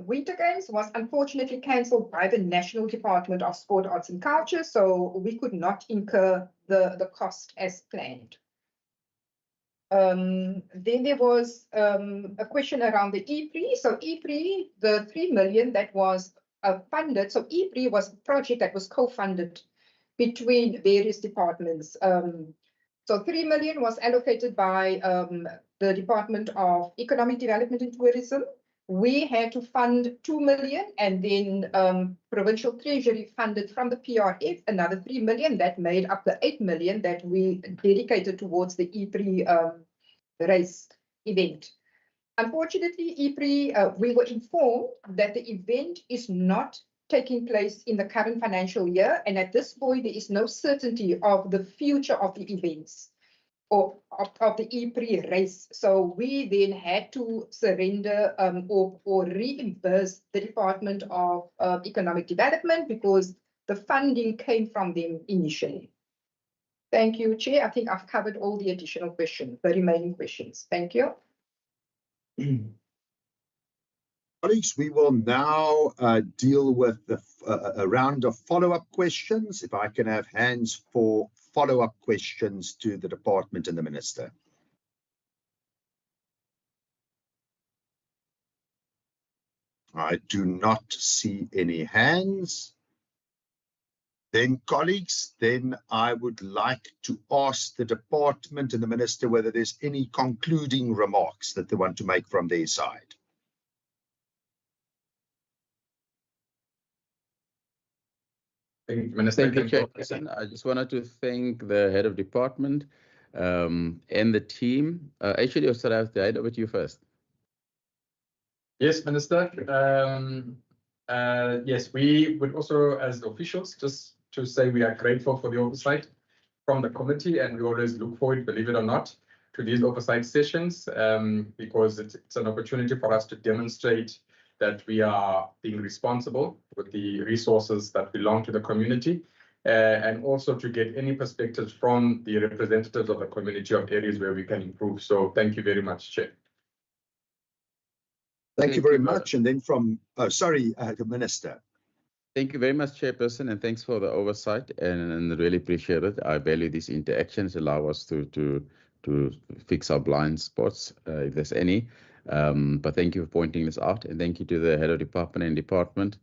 Winter Games was unfortunately cancelled by the National Department of Sport, Arts and Culture, so we could not incur the cost as planned. Then there was a question around the EPRI. So EPRI, the 3 million that was funded, so EPRI was a project that was co-funded between various departments. So 3 million was allocated by the Department of Economic Development and Tourism. We had to fund 2 million, and then Provincial Treasury funded from the PRF another 3 million. That made up the 8 million that we dedicated towards the EPRI race event. Unfortunately, EPRI, we were informed that the event is not taking place in the current financial year, and at this point there is no certainty of the future of the events or of the EPRI race. So we then had to surrender or reimburse the Department of Economic Development because the funding came from them initially. Thank you, Chair. I think I've covered all the additional questions, the remaining questions. Thank you. Colleagues, we will now deal with a round of follow-up questions. If I can have hands for follow-up questions to the department and the minister. I do not see any hands. Then, colleagues, then I would like to ask the department and the minister whether there's any concluding remarks that they want to make from their side. Thank you, Chairperson. I just wanted to thank the head of department and the team. Actually, I'll have to hand over to you first. Yes, Minister. Yes, we would also, as officials, just to say we are grateful for the oversight from the committee, and we always look forward, believe it or not, to these oversight sessions because it's an opportunity for us to demonstrate that we are being responsible with the resources that belong to the community, and also to get any perspectives from the representatives of the community of areas where we can improve. So thank you very much, Chair. Thank you very much. And then from, the Minister. Thank you very much, Chairperson, and thanks for the oversight, and really appreciate it. I value these interactions, allow us to fix our blind spots, if there's any. But thank you for pointing this out, and thank you to the head of department and department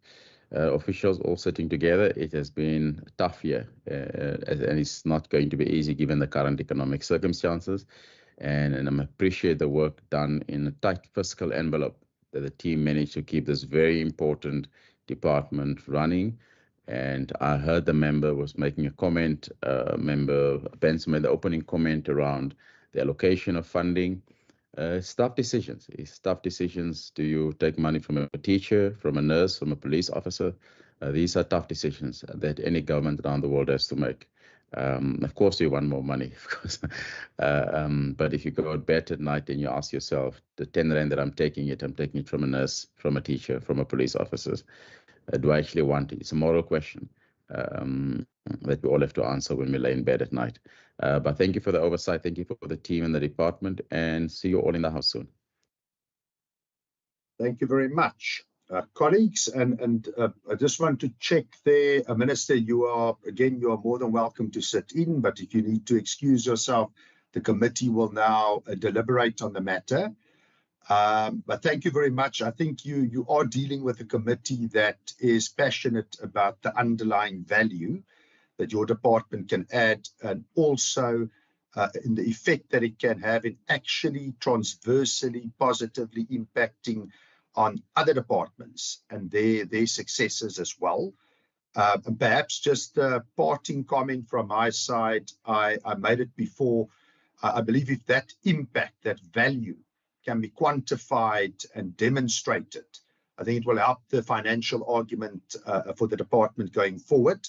officials all sitting together. It has been a tough year, and it's not going to be easy given the current economic circumstances. And I appreciate the work done in a tight fiscal envelope that the team managed to keep this very important department running. And I heard the member was making a comment, member Benson made the opening comment around the allocation of funding. It's tough decisions. It's tough decisions. Do you take money from a teacher, from a nurse, from a police officer? These are tough decisions that any government around the world has to make. Of course, you want more money, of course. But if you go to bed at night and you ask yourself, the 10 rand that I'm taking it from a nurse, from a teacher, from a police officer. Do I actually want it? It's a moral question that we all have to answer when we lay in bed at night. But thank you for the oversight. Thank you for the team and the department, and see you all in the house soon. Thank you very much, colleagues. And I just want to check there, Minister, you are more than welcome to sit in, but if you need to excuse yourself, the committee will now deliberate on the matter. But thank you very much. I think you are dealing with a committee that is passionate about the underlying value that your department can add, and also in the effect that it can have in actually transversely positively impacting on other departments and their successes as well. And perhaps just a parting comment from my side, I made it before. I believe if that impact, that value can be quantified and demonstrated, I think it will help the financial argument for the department going forward.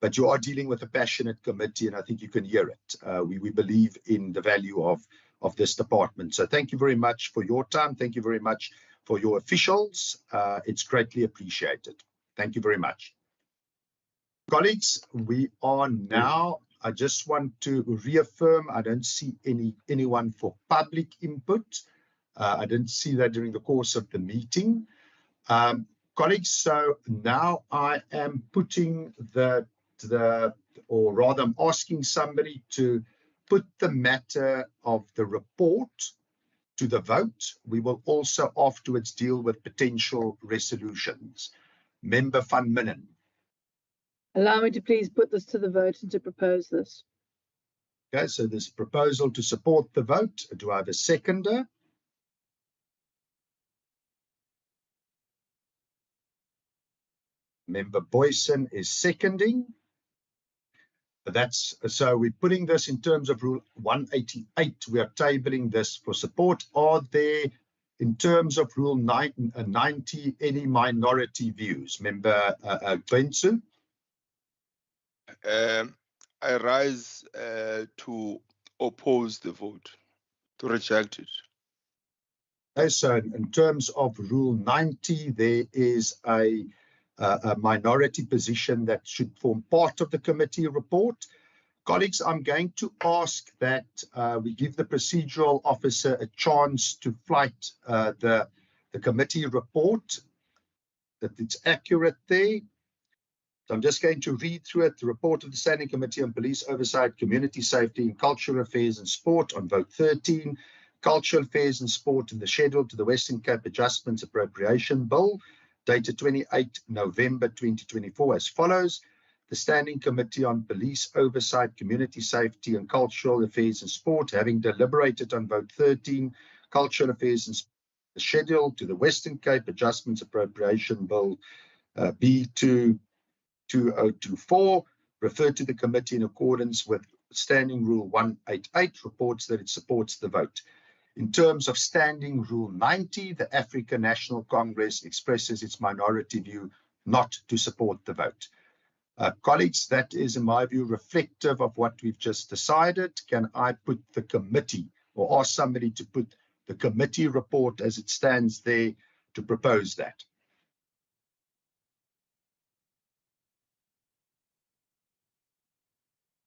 But you are dealing with a passionate committee, and I think you can hear it. We believe in the value of this department. So thank you very much for your time. Thank you very much for your officials. It's greatly appreciated. Thank you very much. Colleagues, we are now, I just want to reaffirm, I don't see anyone for public input. I didn't see that during the course of the meeting. Colleagues, so now I am putting or rather I'm asking somebody to put the matter of the report to the vote. We will also afterwards deal with potential resolutions. Member Van Minnen. Allow me to please put this to the vote and to propose this. Okay, so this proposal to support the vote. Do I have a seconder? Member Boyson is seconding. So we're putting this in terms of Rule 188. We are tabling this for support. Are there, in terms of Rule 90, any minority views? Member Gwensu? I rise to oppose the vote, to reject it. Okay, so in terms of Rule 90, there is a minority position that should form part of the committee report. Colleagues, I'm going to ask that we give the procedural officer a chance to flight the committee report, that it's accurate there. So I'm just going to read through it. The report of the Standing Committee on Police Oversight, Community Safety and Cultural Affairs and Sport on vote 13, Cultural Affairs and Sport in the schedule to the Western Cape Adjustments Appropriation Bill, dated 28 November 2024 as follows. The Standing Committee on Police Oversight, Community Safety and Cultural Affairs and Sport, having deliberated on vote 13, Cultural Affairs and Sport, the schedule to the Western Cape Adjustments Appropriation Bill B2 2024, referred to the committee in accordance with Standing Rule 188, reports that it supports the vote. In terms of Standing Rule 90, the African National Congress expresses its minority view not to support the vote. Colleagues, that is, in my view, reflective of what we've just decided. Can I put the committee, or ask somebody to put the committee report as it stands there to propose that?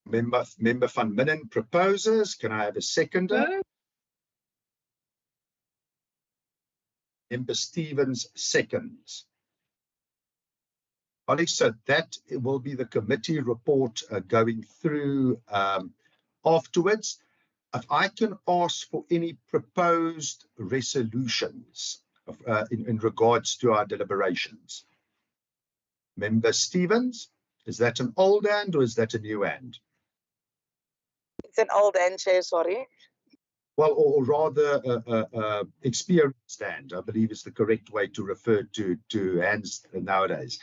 Member Van Minnen proposes. Can I have a seconder? Member Stevens seconds. Colleagues, so that will be the committee report going through afterwards. If I can ask for any proposed resolutions in regards to our deliberations. Member Stevens, is that an old hand or is that a new hand? It's an old hand, Chair, sorry. Well, or rather, experienced hand, I believe is the correct way to refer to hands nowadays.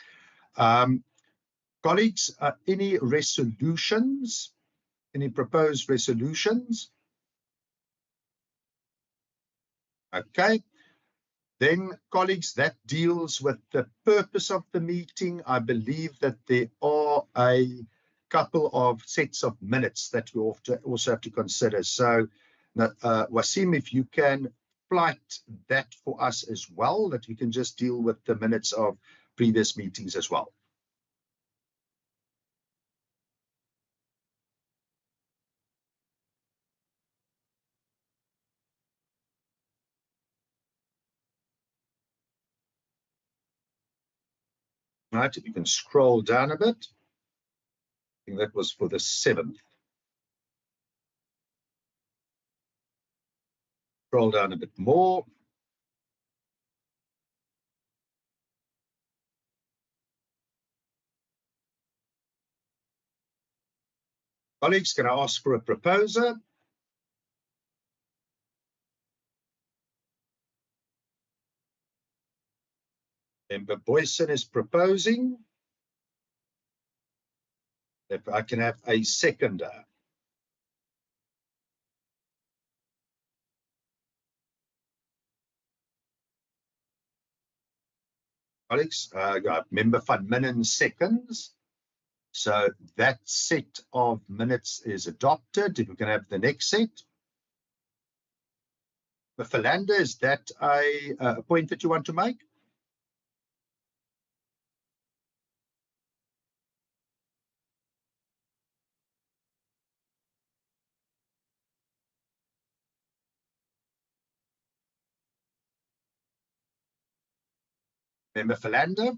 Colleagues, any resolutions? Any proposed resolutions? Okay. Then, colleagues, that deals with the purpose of the meeting. I believe that there are a couple of sets of minutes that we also have to consider. So, Wasim, if you can flight that for us as well, that we can just deal with the minutes of previous meetings as well. Right, if you can scroll down a bit. I think that was for the 7th. Scroll down a bit more. Colleagues, can I ask for a proposer? Member Boyson is proposing. If I can have a seconder. Colleagues, Member Van Minen seconds. So that set of minutes is adopted. If we can have the next set. But Philander, is that a point that you want to make? Member Philander?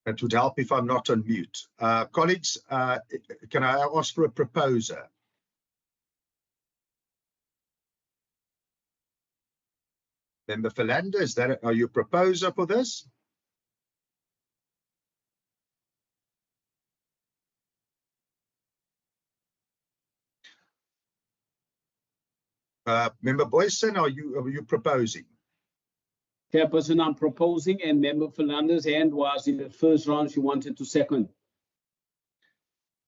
It would help if I'm not on mute. Colleagues, can I ask for a proposer? Member Philander, are you a proposer for this? Member Boyson, are you proposing? Chairperson, I'm proposing, and Member Philander's hand was in the first round. She wanted to second.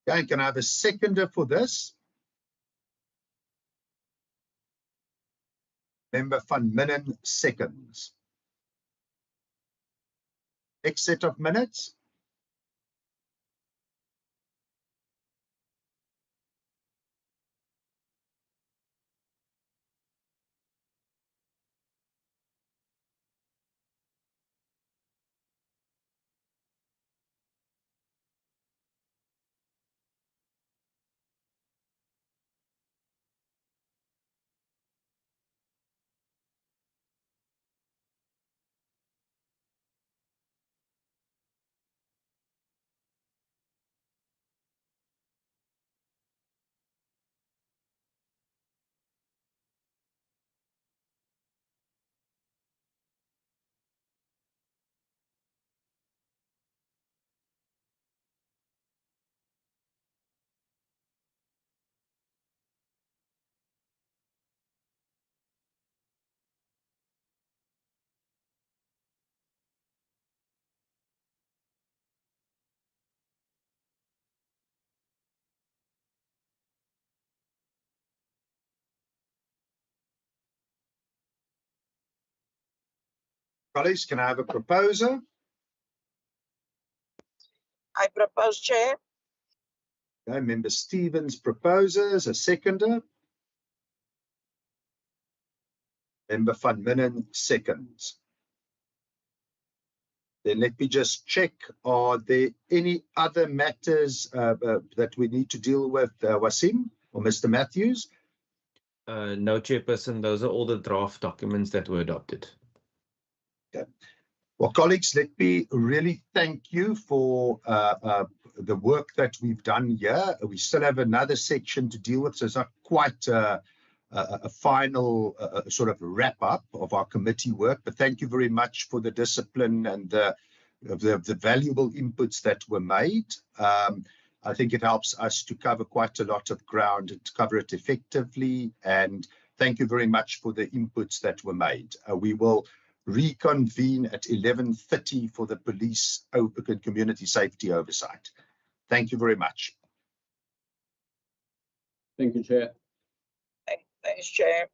Okay, can I have a seconder for this? Member Van Minen seconds. Next set of minutes. Colleagues, can I have a proposer? I propose, Chair. Okay, Member Stevens proposes, a seconder. Member Van Minen seconds. Then let me just check, are there any other matters that we need to deal with, Wasim or Mr. Matthews? No, Chairperson, those are all the draft documents that were adopted. Okay. Well, colleagues, let me really thank you for the work that we've done here. We still have another section to deal with, so it's not quite a final sort of wrap up of our committee work, but thank you very much for the discipline and the valuable inputs that were made. I think it helps us to cover quite a lot of ground and to cover it effectively. And thank you very much for the inputs that were made. We will reconvene at 11:30 for the police open community safety oversight. Thank you very much. Thank you, Chair. Thanks, Chair.